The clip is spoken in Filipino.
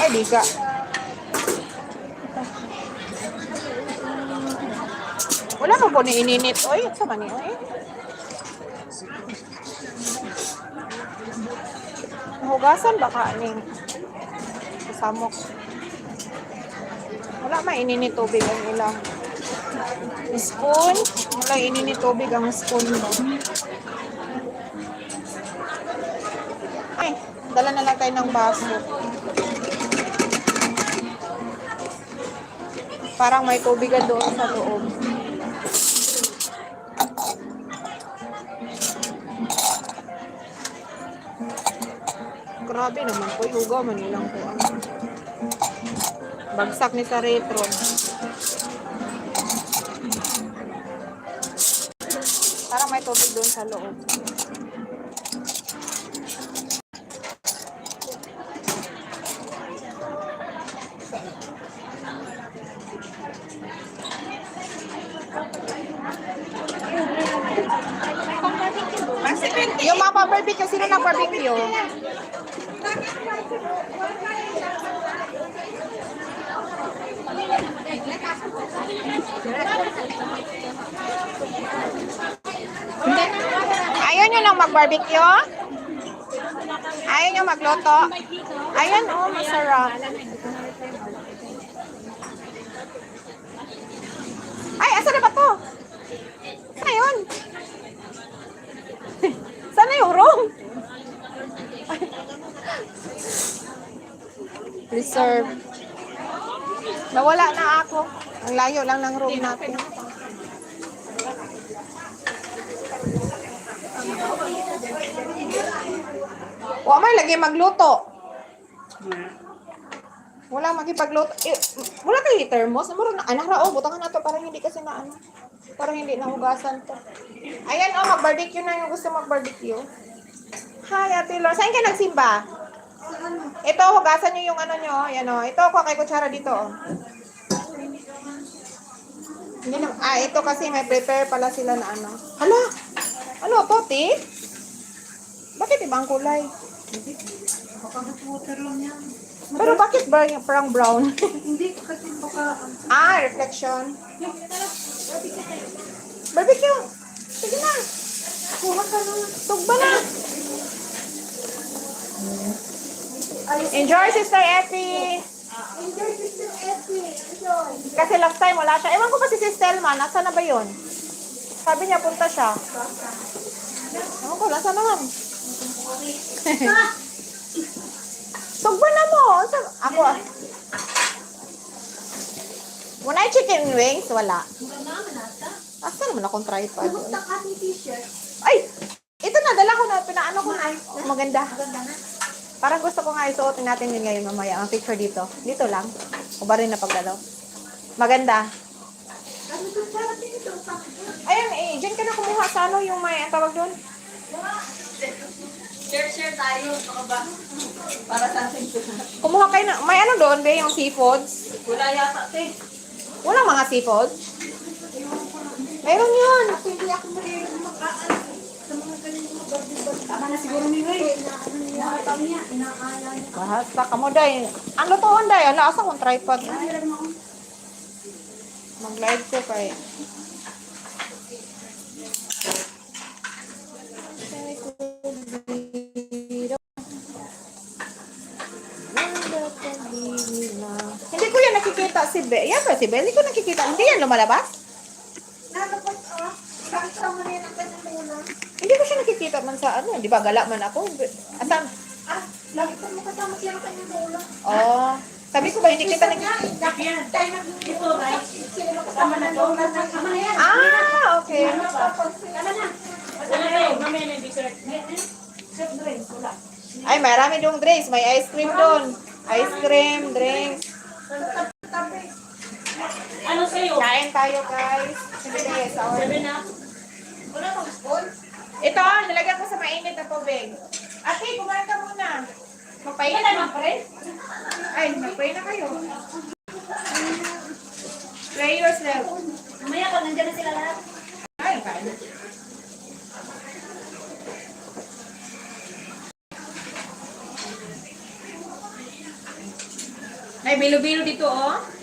Ay, di ka. Wala pa po ni ininit. Oy, sa mani, oy. Hugasan baka ning samok. Wala man ininit tubig ang ilang spoon. Wala ininit tubig ang spoon mo. Ay, dala na lang tayo ng baso. Parang may tubigan doon sa loob. Grabe naman po, hugaw man nilang po. Bagsak ni sa retro. Parang may tubig doon sa loob. Yung mga pa-barbecue, sino nag-barbecue? Ayaw nyo lang mag-barbecue? Ayaw nyo magluto? Ayan, oh, masarap. Ay, asa na ba to? Ayun. Sana yung room? Reserve. Nawala na ako. Ang layo lang ng room natin. O, may lagi magluto. Wala magipagluto. Wala kayo thermos. Anak na, butangan na to. Parang hindi kasi na ano. Parang hindi nahugasan to. Ayan, mag-barbecue na yung gusto mag-barbecue. Hi, Ate Lor. Saan ka nagsimba? Ito, hugasan nyo yung ano nyo. Yan o. Ito, ako kay kutsara dito. Ito kasi may prepare pala sila na ano. Hala! Ano to, Ti? Bakit ibang kulay? Water lang yan. Pero bakit parang brown? Hindi, kasi baka... Reflection. Barbecue. Sige na. Kuha ka na. Tugba na. Enjoy, Sister Effie. Enjoy, Sister Effie. Enjoy. Kasi last time wala siya. Ewan ko pa si Sister Elma. Nasaan na ba yun? Sabi niya punta siya. Ewan ko, nasaan naman? Tugba na mo. Ako Wala yung chicken wings? Wala. Asa naman akong tripod? Buktak ating t-shirt. Ay! Ito na, dala ko na. Pinaano ko na. Maganda. Maganda na. Parang gusto ko nga isuotin natin yun ngayon mamaya. Ang picture dito. Dito lang. O ba rin na pagdalaw? Maganda. Ayun dyan ka na kumuha sa ano yung may tawag doon? Share tayo. Baka ba? Para sa akin. Kumuha kayo na. May ano doon ba yung seafoods? Wala yata, te. Walang mga seafoods? Meron yun. Hindi ako marunong makaan. Sa mga ganito mag-barbecue. Tama na siguro ni Ray. Inaataw niya. Inaakala niya. Basta ka mo, day. Ang lutoan, day. Ala, asa kong tripod? Mag-live ko kay... Hindi ko yan nakikita si Be. Yan ba si Be? Hindi ko nakikita. Hindi yan lumalabas? Nalabas, bakit sa mga yan ang kanyang muna? Hindi ko siya nakikita man sa ano. Di ba gala man ako? Asan? Lagi pa makasama siya ang kanyang muna. Oh. Sabi ko ba hindi kita nakikita? Tayo nag-ito, right? Sila makasama na doon na kasama na yan. Okay. Tama na. Mamaya na dessert. Soft drinks, wala. Ay, marami dong drinks. May ice cream doon. Ice cream, drinks. Ano sa'yo? Kain tayo, guys. Sige, sa Sabi na. Wala pang spoon? Ito, nilagyan ko sa mainit na tubig. Ate, kumain ka muna. Magpahinga Kaya na. mag-pray? Ay, magpray na kayo. Pray yourself. Mamaya pag nandiyan na sila lahat. Ay, kain. May bilo-bilo dito, oh.